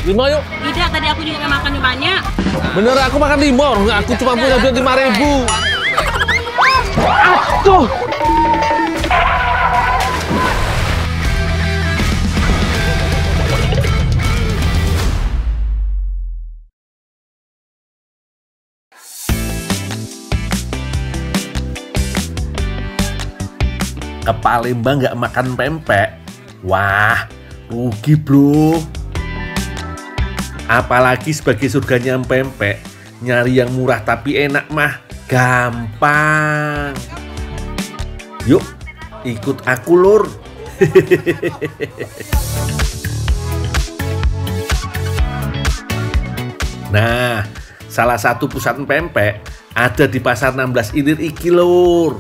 5 yuk. Tidak, tadi aku juga makan banyak. Bener, aku makan 5. Aku cuma punya duit 5.000. Aduh. Ke Palembang nggak makan pempek, wah rugi bro. Apalagi sebagai surganya pempek, nyari yang murah tapi enak mah gampang. Yuk ikut aku lur. Nah, salah satu pusat pempek ada di Pasar 16 Ilir iki lur.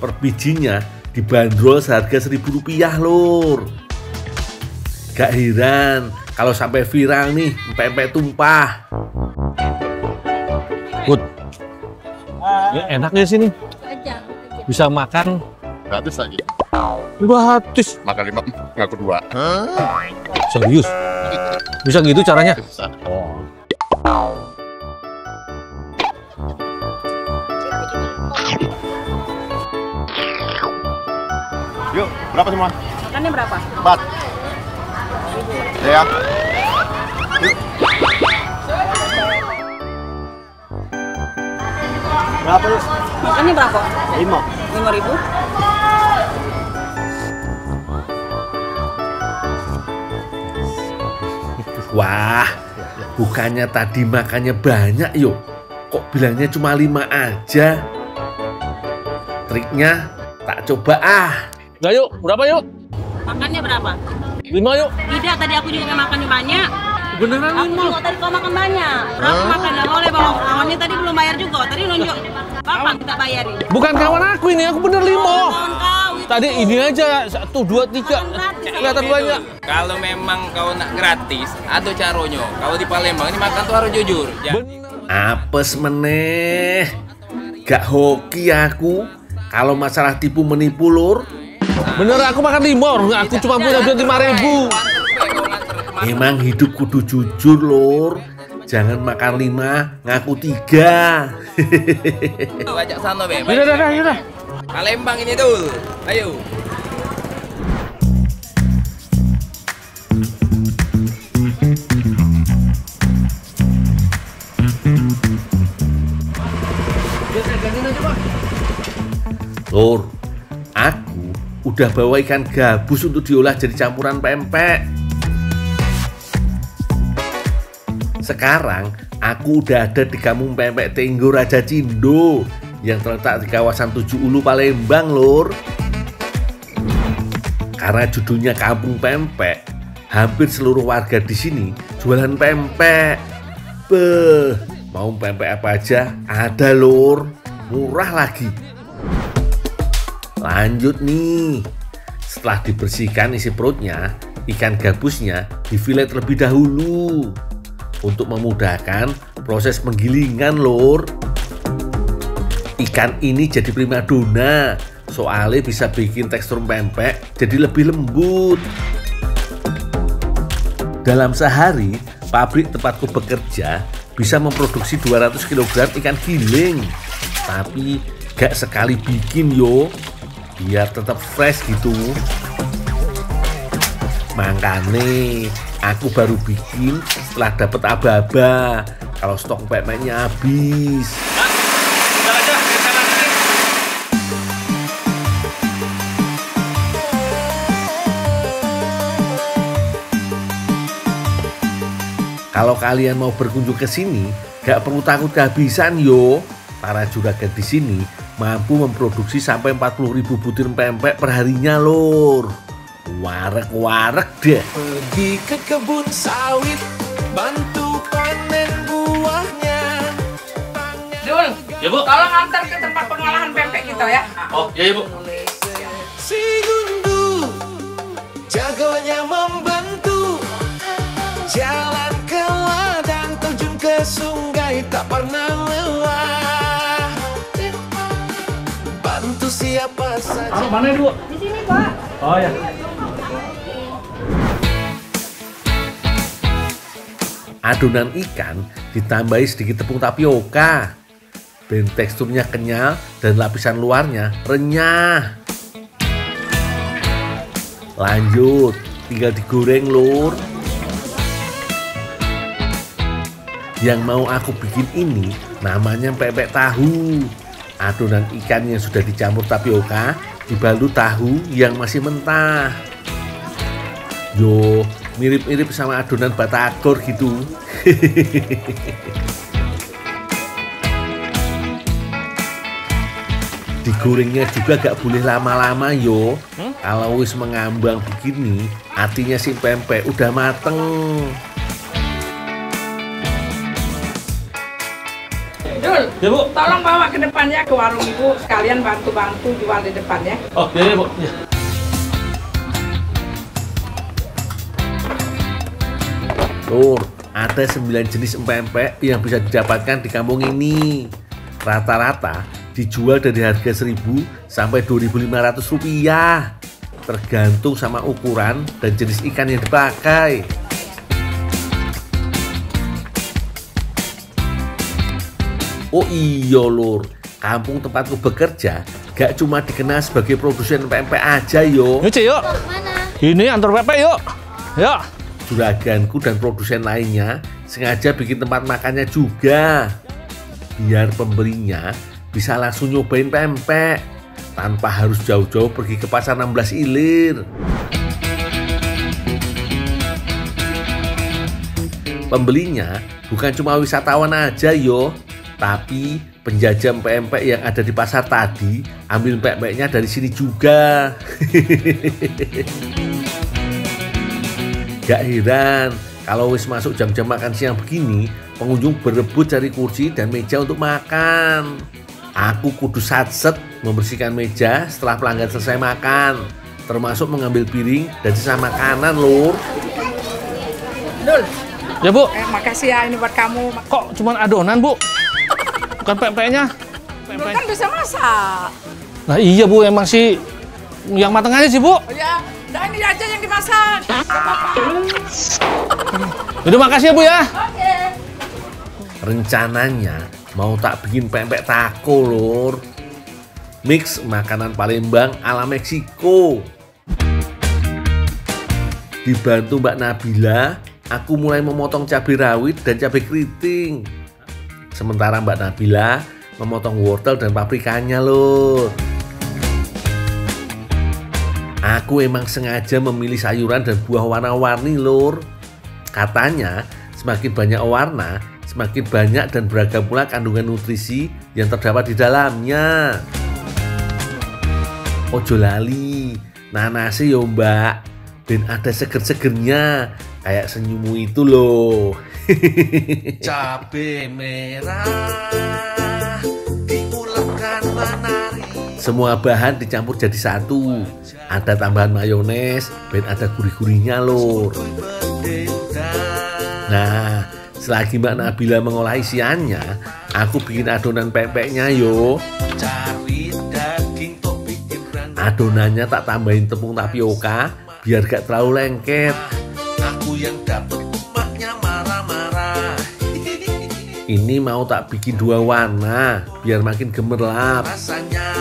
Per bijinya dibanderol seharga Rp1.000 lur. Gak heran kalau sampai viral nih pempek tumpah. Bud, ya enaknya sini. Bisa makan gratis lagi. Gratis. Makan 5, ngaku 2. Serius? Bisa gitu caranya? Bisa. Oh. Yuk, berapa semua? Makannya berapa? 4. Ya. Yuk. Berapa yuk? Makannya berapa? 5. 5.000. Wah, bukannya tadi makannya banyak yuk. Kok bilangnya cuma 5 aja? Triknya tak coba ah. Nah yuk, berapa yuk? Makannya berapa? 5 yuk. Tidak, tadi aku juga makan banyak. Beneran Aku juga tadi kau makan banyak. Berapa makan? Nggak boleh bang. Kawannya tadi belum bayar juga. Tadi nunjuk. Bapak kita bayarin. Bukan kawan aku ini, aku bener 5. Kawan kau itu. Tadi ini aja 1, 2, 3. Kelihatan banyak. Kalau memang kau nak gratis, ada caranya. Kalau di Palembang ini makan tuh harus jujur. Apes meneh. Gak hoki aku. Kalau masalah tipu menipu lur. Bener aku makan 5. Aku cuma punya duit 5.000. Emang hidup kudu jujur lur. Jangan makan 5, ngaku 3. Ajak sana be. Yaudah. Palembang ini dul. Ayo. Lur, aku udah bawa ikan gabus untuk diolah jadi campuran pempek. Sekarang aku udah ada di kampung pempek Tenggo Raja Cindo yang terletak di kawasan Tujuh Ulu Palembang lur. Karena judulnya kampung pempek, hampir seluruh warga di sini jualan pempek. Beh, mau pempek apa aja ada lur, murah lagi. Lanjut nih, setelah dibersihkan isi perutnya, ikan gabusnya difilet terlebih dahulu untuk memudahkan proses penggilingan lur. Ikan ini jadi primadona, soalnya bisa bikin tekstur pempek jadi lebih lembut. Dalam sehari, pabrik tempatku bekerja bisa memproduksi 200 kg ikan giling. Tapi gak sekali bikin yo, biar tetap fresh gitu. Makanya aku baru bikin setelah dapat aba-aba kalau stok pempeknya habis. Kalau kalian mau berkunjung ke sini, gak perlu takut kehabisan yo. Para juragan di sini mampu memproduksi sampai 40.000 butir pempek perharinya lur. Warek-warek deh. Pergi ke kebun sawit, bantu panen buahnya. Dul, Ya bu. tolong antar ke tempat pengolahan pempek kita ya. Oh ya bu. Si gundu, jagonya membantu. Jalan ke ladang, terjun ke sungai, tak pernah lelah. Bantu siapa saja. Mana dulu? Di sini Pak. Oh ya. Adonan ikan ditambahi sedikit tepung tapioka. Dan teksturnya kenyal dan lapisan luarnya renyah. Lanjut, tinggal digoreng lur. Yang mau aku bikin ini namanya pempek tahu. Adonan ikan yang sudah dicampur tapioka dibalut tahu yang masih mentah. Yo, mirip-mirip sama adonan batagor gitu. Digorengnya juga gak boleh lama-lama yo. Kalau wis mengambang begini, artinya si pempek udah mateng. Dul, Ya Bu. tolong bawa ke depannya ke warung Ibu, sekalian bantu-bantu jual di depannya. Oh ya Bu. Ya. Lur, ada 9 jenis empek yang bisa didapatkan di kampung ini. Rata-rata dijual dari harga 1.000 sampai 2.500 rupiah. Tergantung sama ukuran dan jenis ikan yang dipakai. Oh iya lur, kampung tempatku bekerja gak cuma dikenal sebagai produsen pempek aja yo. Yuk Cik, yuk. Ini antar pempek yuk. Yuk. Juraganku dan produsen lainnya sengaja bikin tempat makannya juga. Biar pembelinya bisa langsung nyobain pempek tanpa harus jauh-jauh pergi ke pasar 16 Ilir. Pembelinya bukan cuma wisatawan aja yo, tapi penjajah pempek yang ada di pasar tadi ambil pempeknya dari sini juga. Gak heran kalau wis masuk jam-jam makan siang begini, pengunjung berebut cari kursi dan meja untuk makan. Aku kudu satset membersihkan meja setelah pelanggan selesai makan, termasuk mengambil piring dan sisa makanan lur. Dul, Ya Bu. makasih ya ini buat kamu. Kok cuma adonan Bu? Bukan pempeknya. Dul kan bisa masak. Nah iya Bu, emang sih yang mateng aja sih Bu. Oh ya, udah ini aja yang dimasak. Gak apa-apa. Udah makasih ya Bu ya. Oke. Rencananya mau tak bikin pempek taco lur. Mix makanan Palembang ala Meksiko. Dibantu Mbak Nabila, aku mulai memotong cabai rawit dan cabai keriting. Sementara Mbak Nabila memotong wortel dan paprikanya lur. Aku emang sengaja memilih sayuran dan buah warna-warni lur. Katanya semakin banyak warna, semakin banyak dan beragam pula kandungan nutrisi yang terdapat di dalamnya. Ojo lali, nanase yo mbak, dan ada seger-segernya, kayak senyummu itu loh. Cabe merah diulekkan menari. Semua bahan dicampur jadi satu. Ada tambahan mayones, dan ada gurih-gurihnya lor. Nah, selagi Mbak Nabila mengolah isiannya, aku bikin adonan pempeknya yo. Adonannya tak tambahin tepung tapioka biar gak terlalu lengket. Aku yang dapet emaknya marah-marah. Ini mau tak bikin 2 warna biar makin gemerlap. Rasanya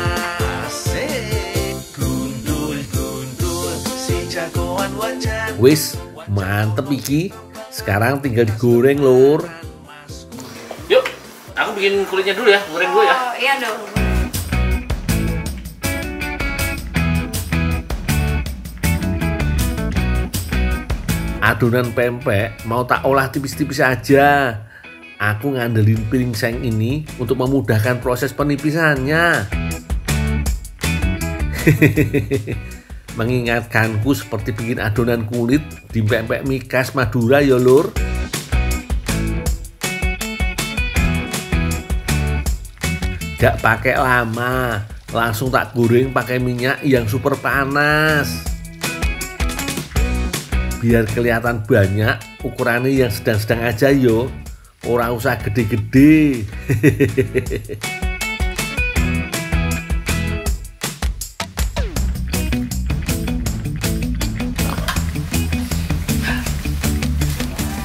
asik, gundul-gundul si jagoan wajan. Wis, mantep iki. Sekarang tinggal digoreng lur. Yuk, aku bikin kulitnya dulu ya, goreng dulu ya. Oh iya dong. Adonan pempek mau tak olah tipis-tipis aja. Aku ngandelin piring seng ini untuk memudahkan proses penipisannya. Mengingatkanku seperti bikin adonan kulit di pempek mie khas Madura ya lur. Gak pakai lama, langsung tak goreng pakai minyak yang super panas. Biar kelihatan banyak, ukurannya yang sedang-sedang aja yo. Ora usah gede-gede.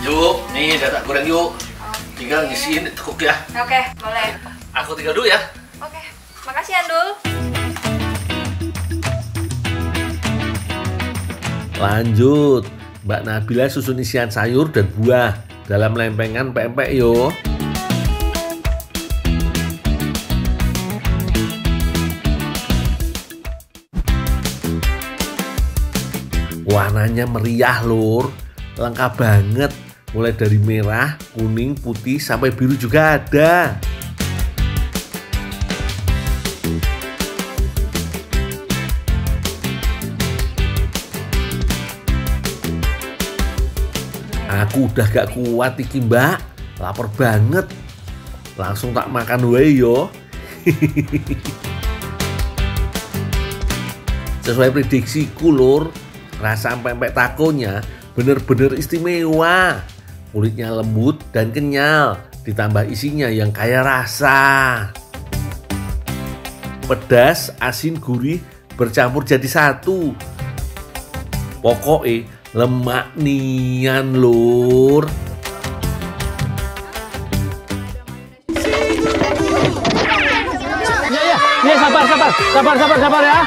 Yuk, nih udah tak goreng yuk. Tinggal ngisiin tekuk ya. Oke, boleh. Aku tinggal dulu ya. Oke, makasih ya, Dul. Lanjut, Mbak Nabila susun isian sayur dan buah dalam lempengan pempek yo. Warnanya meriah lur, lengkap banget. Mulai dari merah, kuning, putih, sampai biru juga ada. Aku udah gak kuat iki mbak, lapar banget. Langsung tak makan wae yo. Sesuai prediksiku lur, rasa pempek takonya bener-bener istimewa. Kulitnya lembut dan kenyal, ditambah isinya yang kaya rasa. Pedas, asin, gurih bercampur jadi satu. Pokoknya lemak nian lur. Ya, sabar ya.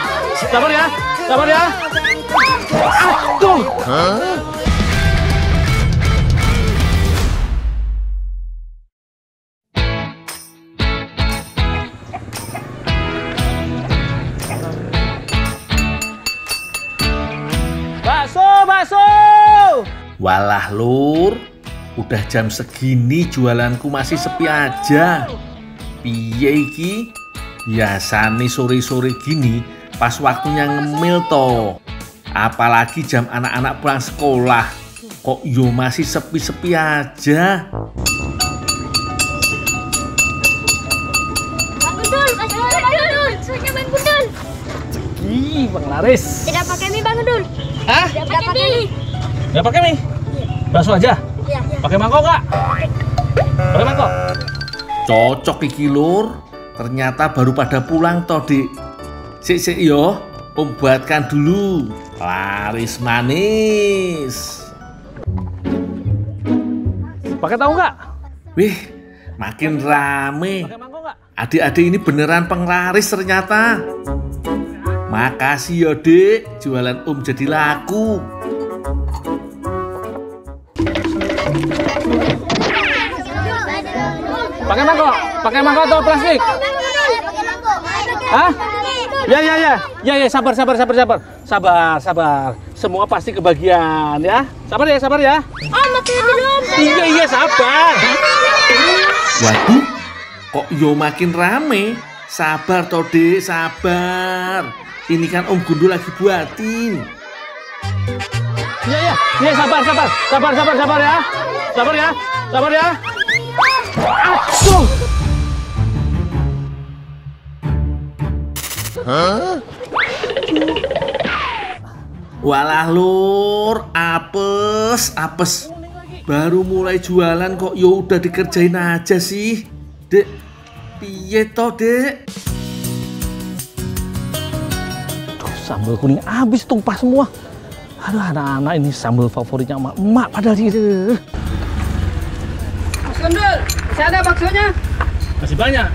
Sabar ya. Aduh. Bakso. Walah lur, udah jam segini jualanku masih sepi aja. Piye iki? Biasane sore-sore gini pas waktunya ngemil toh. Apalagi jam anak-anak pulang sekolah. Kok yo masih sepi-sepi aja. Bang Gundul, suruhnya Bang Gundul. Ih, Bang Laris. Tidak pakai mie Bang Gundul. Hah? Tidak pakai mie. Nggak pakai mie? Bakso aja? Iya. Pakai mangkok nggak? Pakai mangkok? Cocok iki lur. Ternyata baru pada pulang toh dik. Sik yo, om buatkan dulu. Laris manis. Pakai tahu nggak? Wih, makin rame. Pakai mangkok nggak? Adik-adik ini beneran penglaris ternyata. Makasih ya dek, jualan om jadi laku. Pakai mangkok atau plastik? Hah? Ya, sabar. Semua pasti kebagian ya. Sabar ya. Oh, makin duluan. Iya, sabar. Waduh, kok yo makin rame? Sabar toh dek, sabar. Ini kan om Gundul lagi buatin. Iya, sabar ya. Sabar ya. Aduh. Walah lur, apes. Baru mulai jualan kok yo udah dikerjain aja sih. Dek, piye toh dek? Sambal kuning habis tumpah semua. Aduh, anak-anak ini sambal favoritnya emak padahal gitu. Mas Gundul, saya ada baksonya. Masih banyak.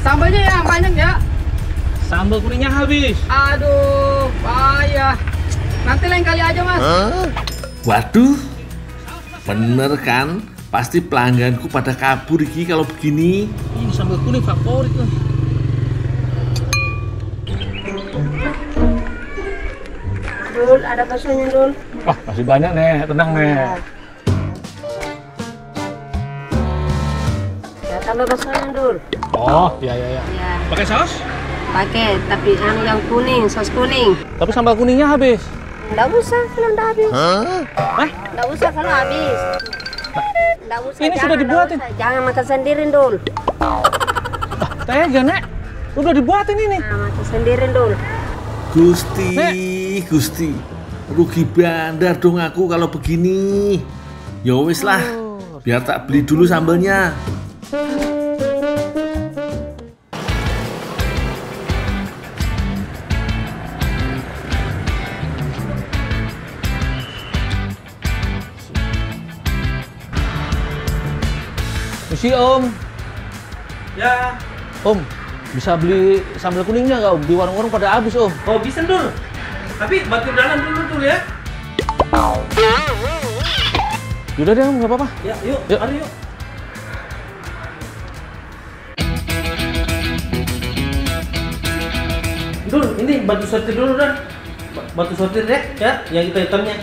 Sambalnya yang banyak ya. Sambal kuningnya habis. Aduh, payah. Nanti lain kali aja, Mas. Waduh, bener kan? Pasti pelangganku pada kabur iki kalau begini. Ini sambal kuning favorit loh. Dul, ada baksonya Dul. Wah, masih banyak nih, tenang nih. Ya, tambah baksonya Dul. Oh, iya. Ya, Pakai saus? pakai, tapi yang kuning, saus kuning. Tapi sambal kuningnya habis. Nggak usah kalau nggak habis. Hah? Nggak usah kalau habis. Nggak usah. Ini sudah dibuatin. Nggak usah. Jangan makan sendiri Dul. Tega, Nek. Udah dibuatin ini. Nah, makan sendiri Dul. Gusti, rugi bandar dong aku kalau begini. Ya wis lah, biar tak beli dulu sambalnya. Permisi Om. Ya. Om, bisa beli sambal kuningnya nggak Om? Di warung-warung pada habis Om. Oh bisa Dul. Tapi bantu dalam dulu ya. Yaudah deh Om, nggak apa-apa. Ya, yuk. Mari yuk. Dul, ini bantu sortir dulu Dan. Bantu sortir deh ya, yang hitamnya.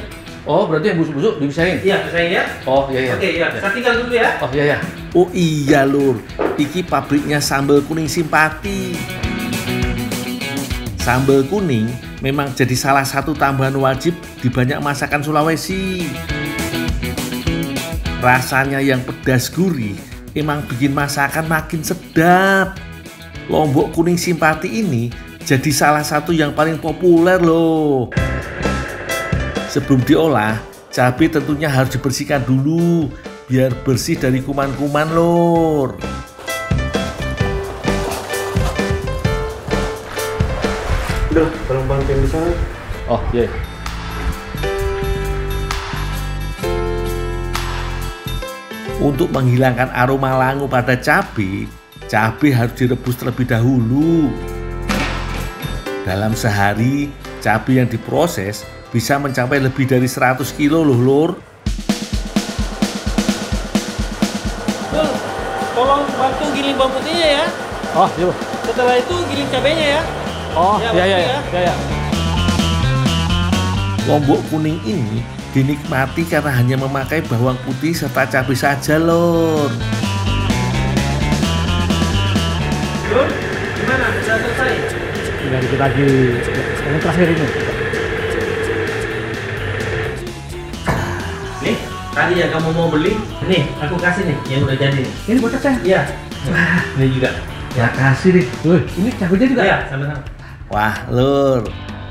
Oh, berarti yang busuk-busuk dipisahin? Iya, pisahin ya. Oh, iya. Oke, ya. Saya tinggal dulu ya. Oh, iya. Oh iya lur, iki pabriknya sambal kuning simpati. Sambal kuning memang jadi salah satu tambahan wajib di banyak masakan Sulawesi. Rasanya yang pedas gurih emang bikin masakan makin sedap. Lombok kuning simpati ini jadi salah satu yang paling populer loh. Sebelum diolah, cabai tentunya harus dibersihkan dulu biar bersih dari kuman-kuman lur. Udah, tolong bantuin di sana. Oh, iya. Untuk menghilangkan aroma langu pada cabai harus direbus terlebih dahulu. Dalam sehari, cabai yang diproses bisa mencapai lebih dari 100 kilo loh lur. Dul, tolong bantu giling bawang putihnya ya. Oh, iya. Setelah itu giling cabenya ya. Oh, Ya, iya. Lombok kuning ini dinikmati karena hanya memakai bawang putih serta cabai saja lur. Dul, gimana? Sudah selesai? Tinggal dikit lagi. Yang terakhir ini. Nih, tadi yang kamu mau beli, nih aku kasih nih yang udah jadi nih. Ini buat saya. Iya. Ini juga. Ya kasih nih. Wih, ini cabenya juga. Iya, sama-sama. Wah lur,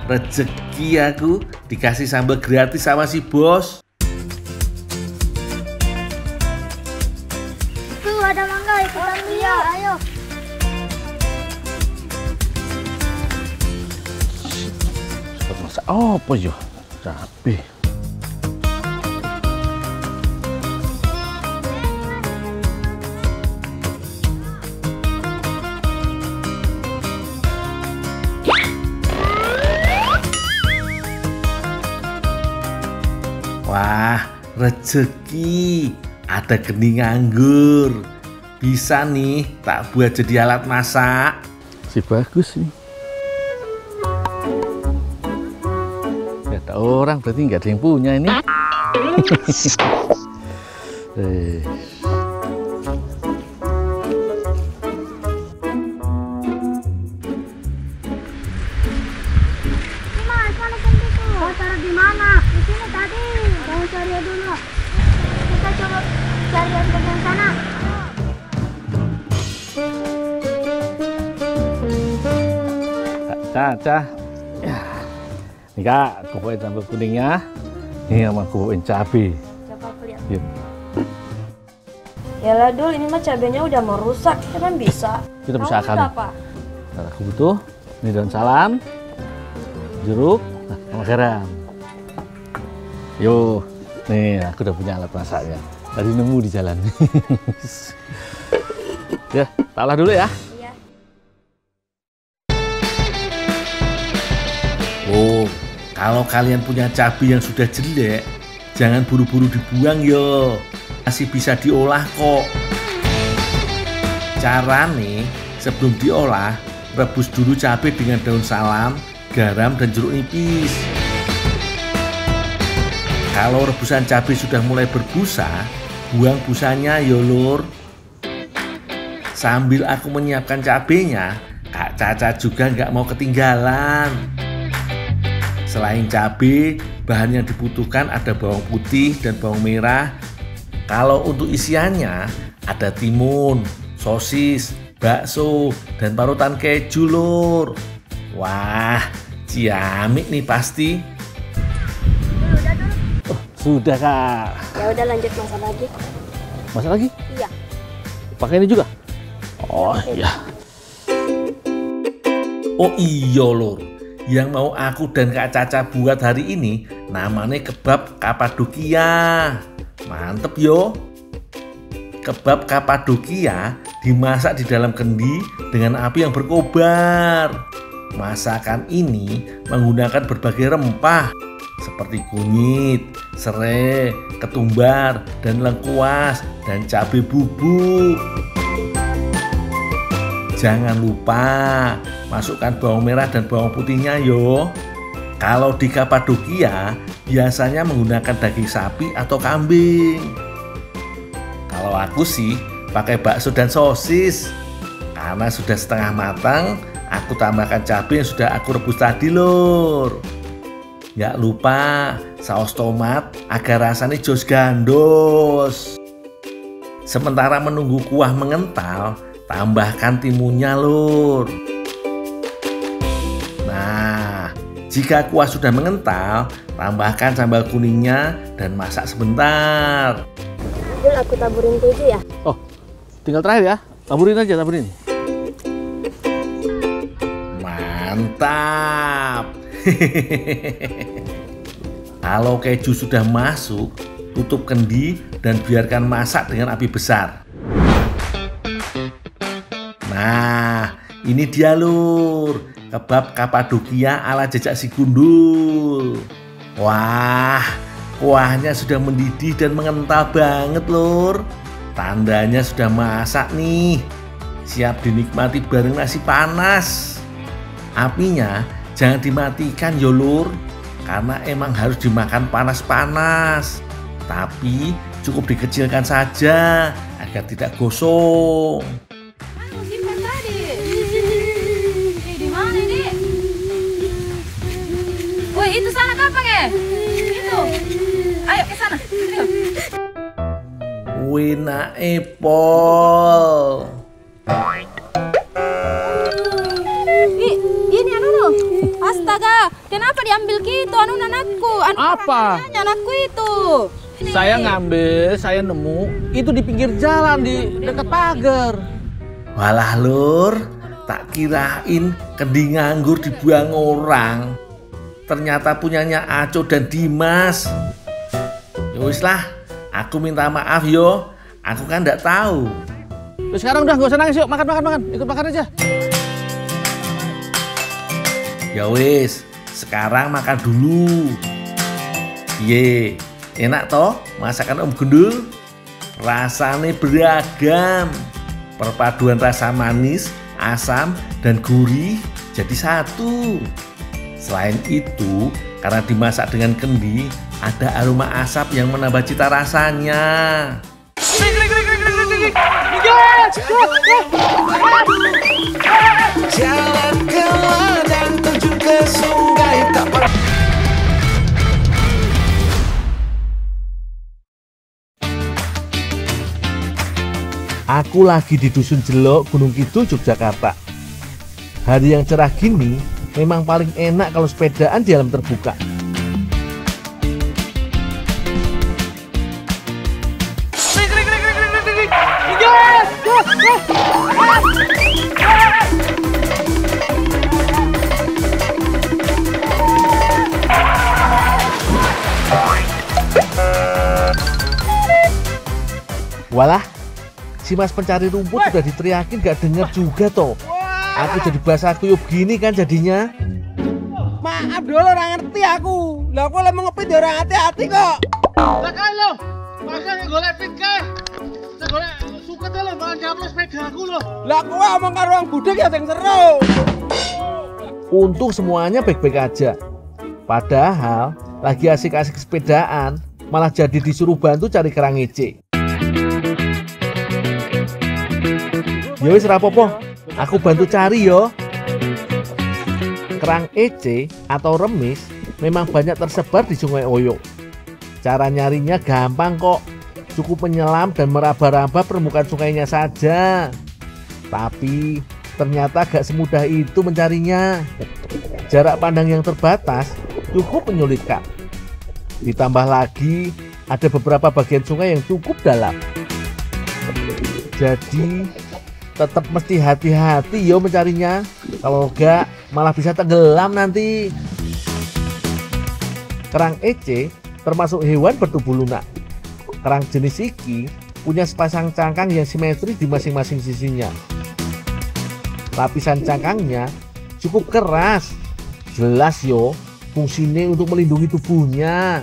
rezeki aku dikasih sambal gratis sama si bos. Tuh ada mangga, ikutan dia, ayo. Buat masak apa yo? Cabai. Wah, rezeki. Ada geni nganggur. Bisa nih tak buat jadi alat masak. Si bagus nih. Gak ada orang, berarti nggak ada yang punya ini. Mas, mana pintu? Kau taruh di mana? Di sini tadi. Kamu cari dulu. Kita coba cari yang bagian sana. Caca. Ya. Nih Kak, aku bawain sambal kuningnya. Ini sama aku bawain cabai. Coba aku lihat. Yuk. Yalah Dul, ini mah cabenya udah mau rusak. Kan bisa. Kita bisa Kamu akan. butuh apa? Nah, aku butuh ini daun salam, jeruk, sama garam. Yo, nih aku udah punya alat masaknya. Tadi nemu di jalan. Ya, tak olah dulu ya. Iya. Oh, kalau kalian punya cabai yang sudah jelek, jangan buru-buru dibuang yo. Masih bisa diolah kok. Carane, sebelum diolah, rebus dulu cabai dengan daun salam, garam, dan jeruk nipis. Kalau rebusan cabai sudah mulai berbusa, buang busanya yo lur. Sambil aku menyiapkan cabenya, Kak Caca juga nggak mau ketinggalan. Selain cabai, bahan yang dibutuhkan ada bawang putih dan bawang merah. Kalau untuk isiannya ada timun, sosis, bakso, dan parutan keju lur. Wah, ciamik nih pasti. Udah dulu. Oh, sudah Kak. Ya udah lanjut masak lagi. Masak lagi? Iya. Pakai ini juga? Oh iya. Oh iya lur, yang mau aku dan Kak Caca buat hari ini namanya kebab Kapadokia. Mantep yo. Kebab Kapadokia dimasak di dalam kendi dengan api yang berkobar. Masakan ini menggunakan berbagai rempah seperti kunyit, serai, ketumbar, dan lengkuas, dan cabai bubuk. Jangan lupa masukkan bawang merah dan bawang putihnya yo. Kalau di Kapadokia biasanya menggunakan daging sapi atau kambing. Kalau aku sih pakai bakso dan sosis. Karena sudah setengah matang, aku tambahkan cabai yang sudah aku rebus tadi lur. Nggak lupa saus tomat agar rasanya jos gandos. Sementara menunggu kuah mengental, tambahkan timunnya lur. Nah, jika kuah sudah mengental, tambahkan sambal kuningnya dan masak sebentar. Aku taburin keju ya? Oh, tinggal terakhir ya. Taburin aja, taburin. Mantap. Kalau keju sudah masuk, tutup kendi dan biarkan masak dengan api besar. Nah, ini dia lur, kebab Kapadokia ala jejak si gundul. Wah, kuahnya sudah mendidih dan mengental banget lur. Tandanya sudah masak nih. Siap dinikmati bareng nasi panas. Apinya jangan dimatikan yo lur, karena emang harus dimakan panas-panas. Tapi cukup dikecilkan saja agar tidak gosong. Simpan tadi. Di mana ini? Woi, itu sana kapan ya? Itu. Ayo ke sana. Wina Epol. Ini anu loh. Astaga, kenapa diambil gitu anu anakku? Apa? Anakku itu. Saya ngambil, saya nemu itu di pinggir jalan di dekat pagar. Walah lur, tak kirain kendi nganggur dibuang orang. Ternyata punyanya Aco dan Dimas. Yowis lah, aku minta maaf yo. Aku kan nggak tahu. Terus sekarang udah nggak usah nangis yuk, makan. Ikut makan aja. Ya wis, sekarang makan dulu. Ye, enak toh masakan Om Gundul? Rasanya beragam. Perpaduan rasa manis, asam, dan gurih jadi satu. Selain itu, karena dimasak dengan kendi, ada aroma asap yang menambah cita rasanya. Jalan ke ladang terjun ke sungai tak pernah. Aku lagi di Dusun Jelok, Gunung Kidul, Yogyakarta. Hari yang cerah gini memang paling enak kalau sepedaan di alam terbuka. Walah, si mas pencari rumput udah diteriakin gak denger juga toh. Aku jadi basah kuyup gini kan jadinya. Maaf dulu, orang ngerti aku. Lah aku lagi ngepit ya orang hati-hati kok. Lah kan lo, masa golek pit kah? Golek suket lho malah nyaplos sepedaku lho. Lah aku omong karo wong budek ya sing seru. Untung semuanya baik-baik aja. Padahal lagi asik-asik sepedaan, malah jadi disuruh bantu cari kerang ece. Ya wis rapopo, aku bantu cari yo. Kerang ece atau remis memang banyak tersebar di Sungai Oyo. Cara nyarinya gampang kok. Cukup menyelam dan meraba-raba permukaan sungainya saja. Tapi ternyata gak semudah itu mencarinya. Jarak pandang yang terbatas cukup menyulitkan. Ditambah lagi ada beberapa bagian sungai yang cukup dalam. Jadi tetap mesti hati-hati yo mencarinya. Kalau enggak malah bisa tenggelam nanti. Kerang ece termasuk hewan bertubuh lunak. Kerang jenis iki punya sepasang cangkang yang simetris di masing-masing sisinya. Lapisan cangkangnya cukup keras, jelas yo fungsinya untuk melindungi tubuhnya.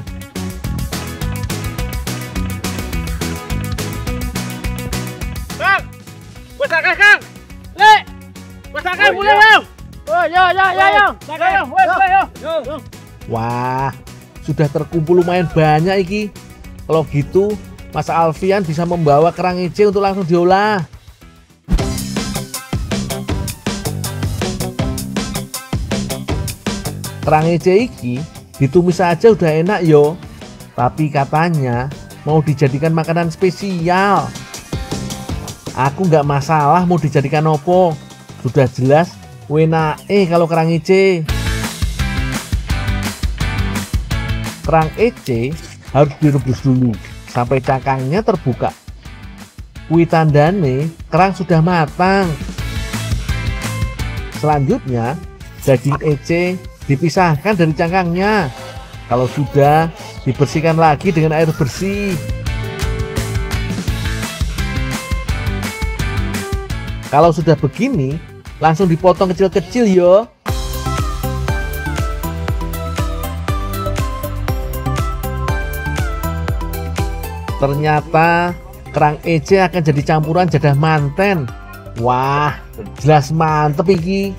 Kang, wes akeh Kang. Lek, wes akeh mulai yo. Oh, yo. Wah, sudah terkumpul lumayan banyak iki. Kalau gitu, Mas Alfian bisa membawa kerang ece untuk langsung diolah. Kerang ece iki ditumis aja udah enak yo. Tapi katanya mau dijadikan makanan spesial. Aku nggak masalah mau dijadikan opo. Sudah jelas wenake kalau kerang ece. Kerang ece harus direbus dulu sampai cangkangnya terbuka. Kuwi tandane kerang sudah matang. Selanjutnya daging ece dipisahkan dari cangkangnya. Kalau sudah, dibersihkan lagi dengan air bersih. Kalau sudah begini, langsung dipotong kecil-kecil yo. Ternyata kerang ece akan jadi campuran jadah manten. Wah, jelas mantep iki.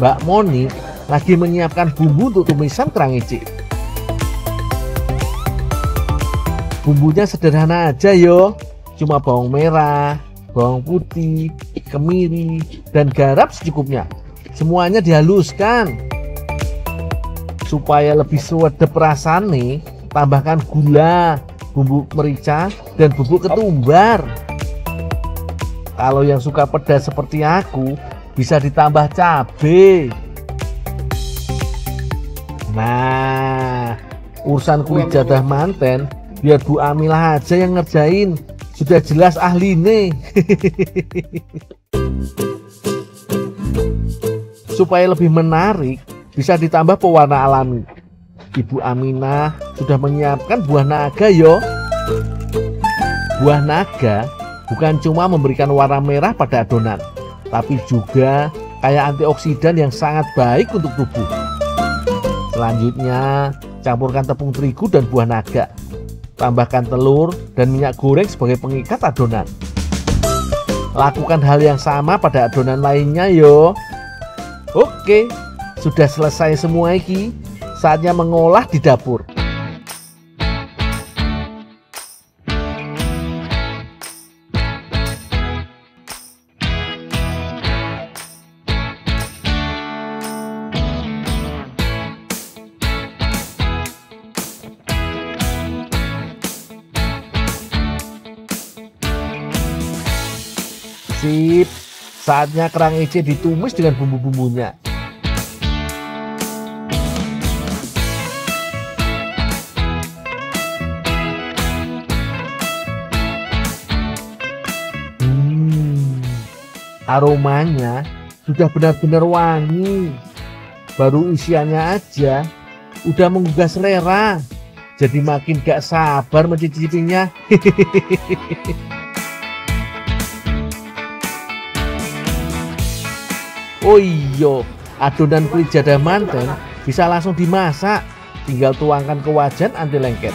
Mbak Moni lagi menyiapkan bumbu untuk tumisan kerang ece. Bumbunya sederhana aja yo. Cuma bawang merah, bawang putih, kemiri, dan garam secukupnya. Semuanya dihaluskan. Supaya lebih sedep rasane, tambahkan gula, bumbu merica, dan bubuk ketumbar. Kalau yang suka pedas seperti aku, bisa ditambah cabai. Nah, urusan kulit jadah manten biar Bu Amilah aja yang ngerjain. Sudah jelas ahli nih. Supaya lebih menarik, bisa ditambah pewarna alami. Ibu Aminah sudah menyiapkan buah naga yo. Buah naga bukan cuma memberikan warna merah pada adonan, tapi juga kaya antioksidan yang sangat baik untuk tubuh. Selanjutnya, campurkan tepung terigu dan buah naga. Tambahkan telur dan minyak goreng sebagai pengikat adonan. Lakukan hal yang sama pada adonan lainnya yo. Oke, sudah selesai semua iki. Saatnya mengolah di dapur. Sip, saatnya kerang ece ditumis dengan bumbu-bumbunya. Aromanya sudah benar-benar wangi. Baru isiannya aja udah menggugah selera. Jadi makin gak sabar mencicipinya. Oh iya, adonan kulit jadah manten bisa langsung dimasak. Tinggal tuangkan ke wajan anti lengket.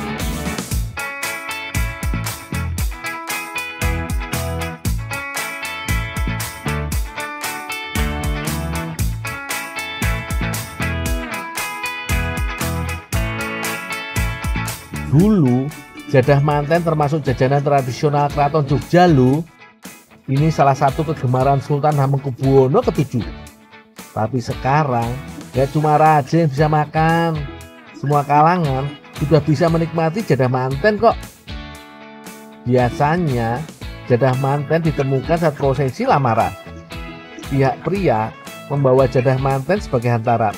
Dulu, jadah manten termasuk jajanan tradisional Keraton Jogja loh. Ini salah satu kegemaran Sultan Hamengkubuwono ke-7. Tapi sekarang, gak cuma raja yang bisa makan. Semua kalangan sudah bisa menikmati jadah manten kok. Biasanya, jadah manten ditemukan saat prosesi lamaran. Pihak pria membawa jadah manten sebagai hantaran.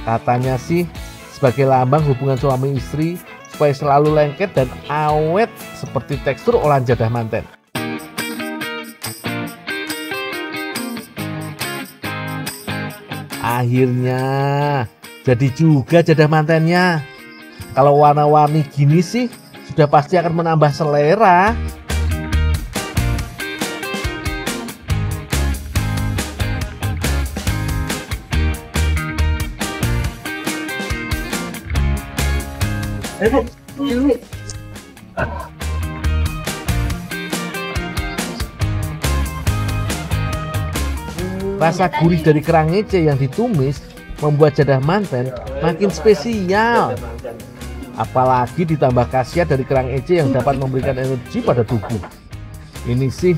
Katanya sih, sebagai lambang hubungan suami istri, supaya selalu lengket dan awet seperti tekstur olahan jadah manten. Akhirnya jadi juga jadah mantennya. Kalau warna-warni gini sih sudah pasti akan menambah selera. Ayo, Bu. Rasa gurih dari kerang ece yang ditumis membuat jadah manten makin spesial. Apalagi ditambah khasiat dari kerang ece yang dapat memberikan energi pada tubuh. Ini sih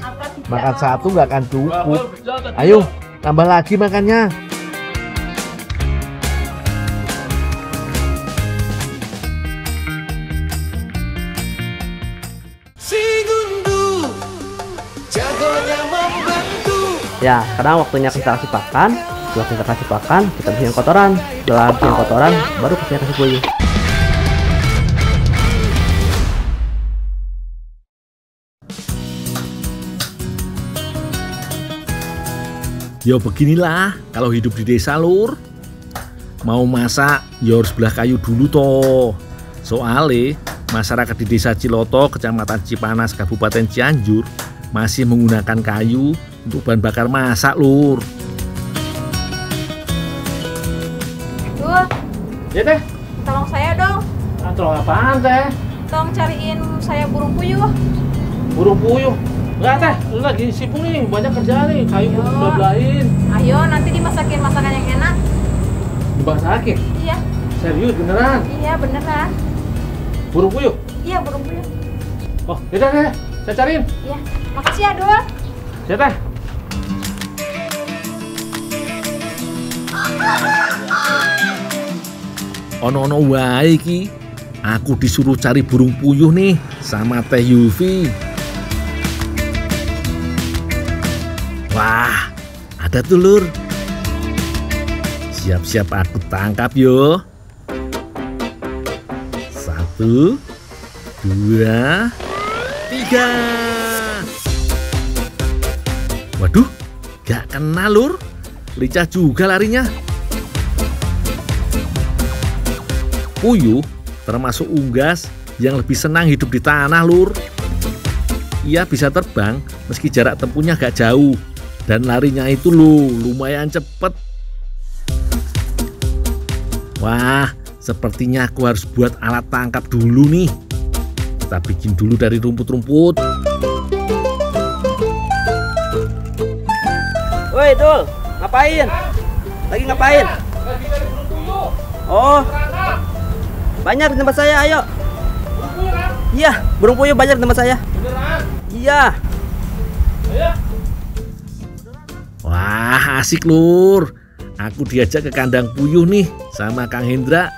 makan satu nggak akan cukup. Ayo tambah lagi makannya. Si gundu jagonya membantu. Ya, sekarang waktunya kita kasih pakan. Setelah kita kasih pakan, kita bersihin kotoran. Setelah bersihin kotoran, baru kita kasih puyuh. Ya beginilah kalau hidup di desa, Lur. Mau masak ya harus belah kayu dulu toh. Soalnya masyarakat di desa Ciloto, Kecamatan Cipanas, Kabupaten Cianjur masih menggunakan kayu untuk bahan bakar masak, Lur. Dul, Ya, Teh. tolong saya dong. Tolong apaan, Teh? Tolong cariin saya burung puyuh. Burung puyuh. Enggak, Teh. Lu lagi sibuk nih, banyak kerjaan nih. Kayu Ayo. belah-belahin. Ayo, nanti dimasakin masakan yang enak. Dimasakin. Iya, Serius, beneran. iya beneran. Burung puyuh. Iya, burung puyuh. Oh, yaudah, Teh. Saya cariin. Iya, makasih ya, Dul. Ya, Teh. Ono-ono wae iki. Aku disuruh cari burung puyuh nih sama Teh Yufi. Wah, ada tuh, Lur. Siap-siap aku tangkap yo. 1, 2, 3. Waduh, gak kena, Lur. Lincah juga larinya. Puyuh termasuk unggas yang lebih senang hidup di tanah, Lur. Ia bisa terbang meski jarak tempuhnya gak jauh. Dan larinya itu lumayan cepet. Wah, sepertinya aku harus buat alat tangkap dulu nih. Kita bikin dulu dari rumput-rumput. Woi, Dul. Ngapain? Lagi ngapain? Oh. Banyak di tempat saya, ayo. Iya, burung puyuh banyak di tempat saya. Iya. Wah, asik, Lur. Aku diajak ke kandang puyuh nih sama Kang Hendra.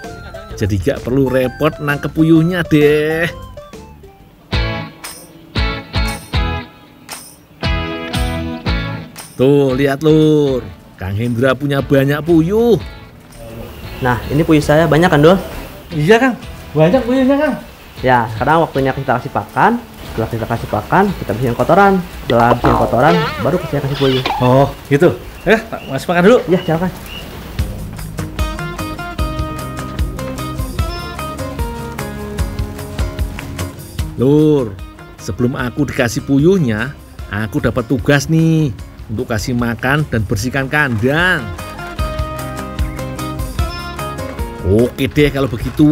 Jadi gak perlu repot nangkep puyuhnya deh. Tuh, lihat, Lur. Kang Hendra punya banyak puyuh. Nah, ini puyuh saya banyak kan, Dul? Iya, Kang. Banyak puyuhnya, Kang. Ya, sekarang waktunya kita kasih pakan. Setelah kita kasih pakan, kita bersihin kotoran. Setelah bersihin kotoran, baru kita kasih puyuh. Oh, gitu. Masih makan dulu. Ya, silakan. Lur, sebelum aku dikasih puyuhnya, aku dapat tugas nih untuk kasih makan dan bersihkan kandang. Oke deh kalau begitu.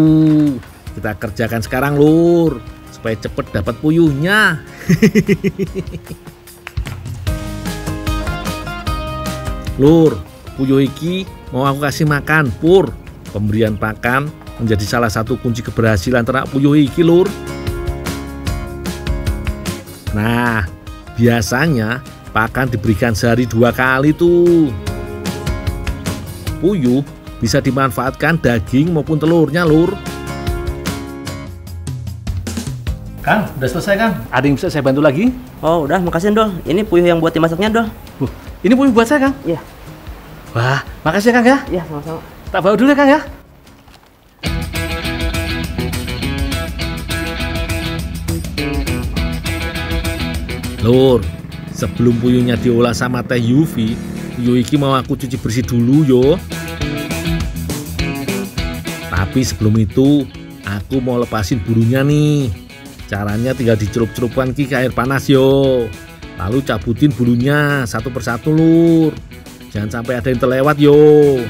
Kita kerjakan sekarang, Lur, supaya cepet dapat puyuhnya. Lur, puyuh iki mau aku kasih makan, Pur. Pemberian pakan menjadi salah satu kunci keberhasilan ternak puyuh iki, Lur. Nah, biasanya pakan diberikan sehari 2 kali tuh. Puyuh bisa dimanfaatkan daging maupun telurnya, Lur. Kang, udah selesai, Kang. Ada yang bisa saya bantu lagi? Oh, udah, makasih, Dul. Ini puyuh yang buat dimasaknya, Dul. Ini puyuh buat saya, Kang? Iya. Wah, makasih ya, Kang ya. Iya, sama-sama. Tak bawa dulu ya, Kang ya. Lur, sebelum puyuhnya diolah sama Teh Yufi, puyuh iki mau aku cuci bersih dulu yo. Tapi sebelum itu, aku mau lepasin burungnya nih. Caranya tinggal dicelup-celupkan ke air panas yo. Lalu cabutin bulunya satu persatu lur. Jangan sampai ada yang terlewat yo.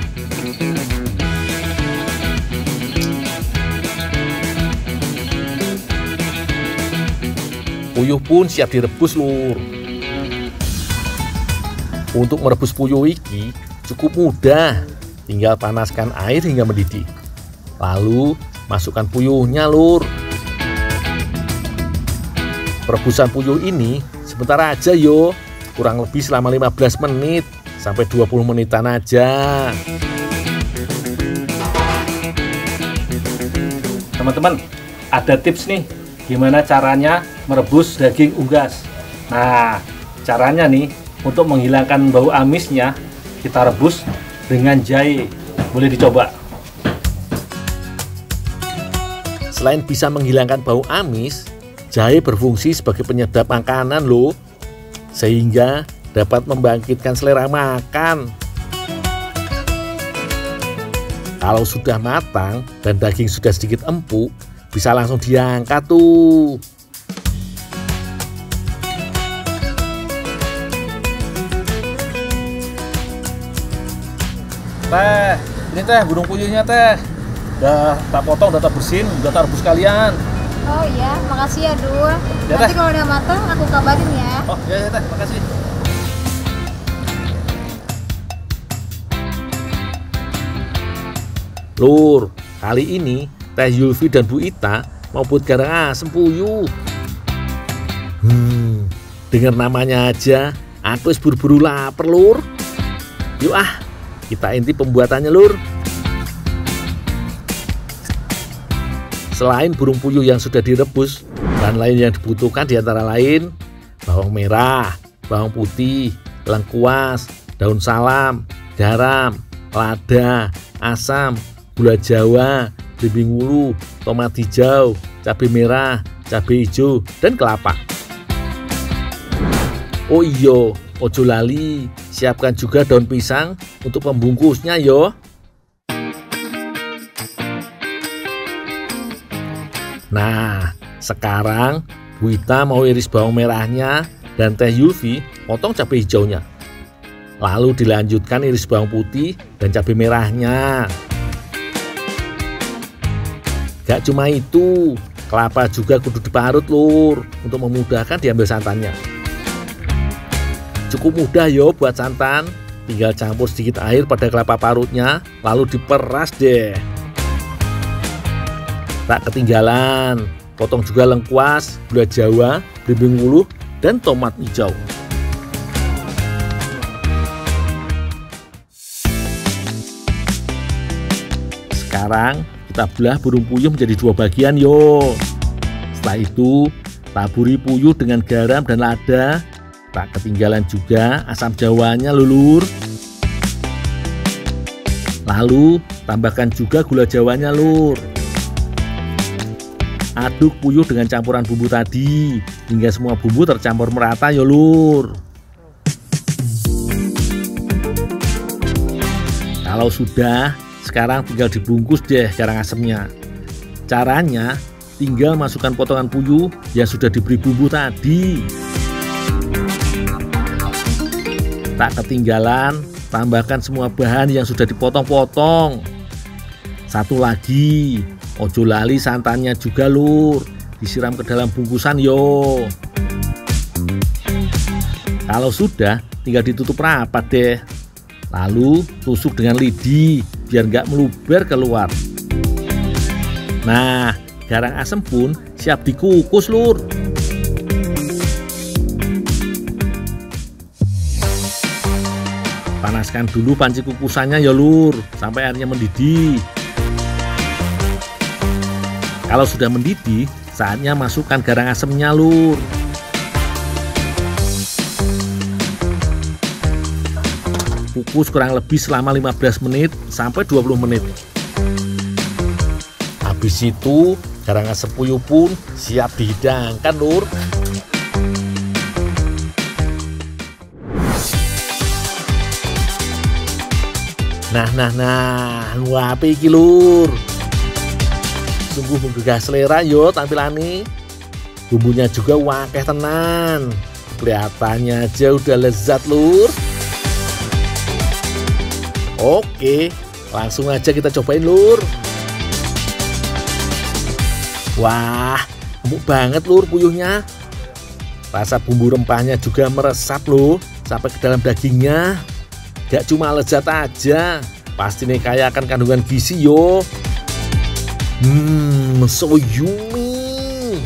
Puyuh pun siap direbus lur. Untuk merebus puyuh iki cukup mudah. Tinggal panaskan air hingga mendidih. Lalu masukkan puyuhnya lur. Perebusan puyuh ini sebentar aja yo. Kurang lebih selama 15 menit sampai 20 menitan aja. Teman-teman, ada tips nih gimana caranya merebus daging unggas. Nah, caranya nih untuk menghilangkan bau amisnya kita rebus dengan jahe. Boleh dicoba. Selain bisa menghilangkan bau amis, jahe berfungsi sebagai penyedap makanan loh, sehingga dapat membangkitkan selera makan. Kalau sudah matang dan daging sudah sedikit empuk, bisa langsung diangkat tuh. Teh, ini teh burung puyuhnya teh. Udah tak potong, udah tak bersihin, udah tak rebus kalian. Oh iya, makasih ya Dul. Ya, Nanti Teh. kalau udah matang aku kabarin ya. Oh ya teh, makasih. Lur, kali ini Teh Yulvi dan Bu Ita mau buat garang asem puyuh. Dengar namanya aja, aku wis buru-buru lapar lur. Yuk kita inti pembuatannya lur. Selain burung puyuh yang sudah direbus, bahan lain yang dibutuhkan diantara lain bawang merah, bawang putih, lengkuas, daun salam, garam, lada, asam, gula jawa, belimbing wulu, tomat hijau, cabai merah, cabai hijau, dan kelapa. Oh iya, ojo lali, siapkan juga daun pisang untuk pembungkusnya yo. Nah, sekarang Bu Ita mau iris bawang merahnya dan Teh Yulvi potong cabai hijaunya. Lalu dilanjutkan iris bawang putih dan cabai merahnya. Gak cuma itu, kelapa juga kudu diparut lur untuk memudahkan diambil santannya. Cukup mudah yo buat santan, tinggal campur sedikit air pada kelapa parutnya lalu diperas deh. Tak ketinggalan, potong juga lengkuas, gula jawa, belimbing wulu, dan tomat hijau. Sekarang kita belah burung puyuh menjadi 2 bagian yo. Setelah itu taburi puyuh dengan garam dan lada. Tak ketinggalan juga asam jawanya lulur. Lalu tambahkan juga gula jawanya lur. Aduk puyuh dengan campuran bumbu tadi hingga semua bumbu tercampur merata ya lur. Kalau sudah, sekarang tinggal dibungkus deh garang asemnya. Caranya tinggal masukkan potongan puyuh yang sudah diberi bumbu tadi. Tak ketinggalan, tambahkan semua bahan yang sudah dipotong-potong. Satu lagi, ojo lali santannya juga lur, disiram ke dalam bungkusan yo. Kalau sudah, tinggal ditutup rapat deh. Lalu tusuk dengan lidi biar nggak meluber keluar. Nah, garang asem pun siap dikukus lur. Panaskan dulu panci kukusannya ya lur, sampai airnya mendidih. Kalau sudah mendidih, saatnya masukkan garang asemnya lur. Kukus kurang lebih selama 15 menit sampai 20 menit. Habis itu, garang asem puyuh pun siap dihidangkan lur. Nah, wape iki lur. Sungguh menggugah selera yo tampilane. Bumbunya juga wakeh tenan. Kelihatannya aja udah lezat lur. Oke, langsung aja kita cobain lur. Wah, empuk banget lur puyuhnya. Rasa bumbu rempahnya juga meresap loh sampai ke dalam dagingnya. Gak cuma lezat aja, pasti nih kaya akan kandungan gizi yo. So yummy.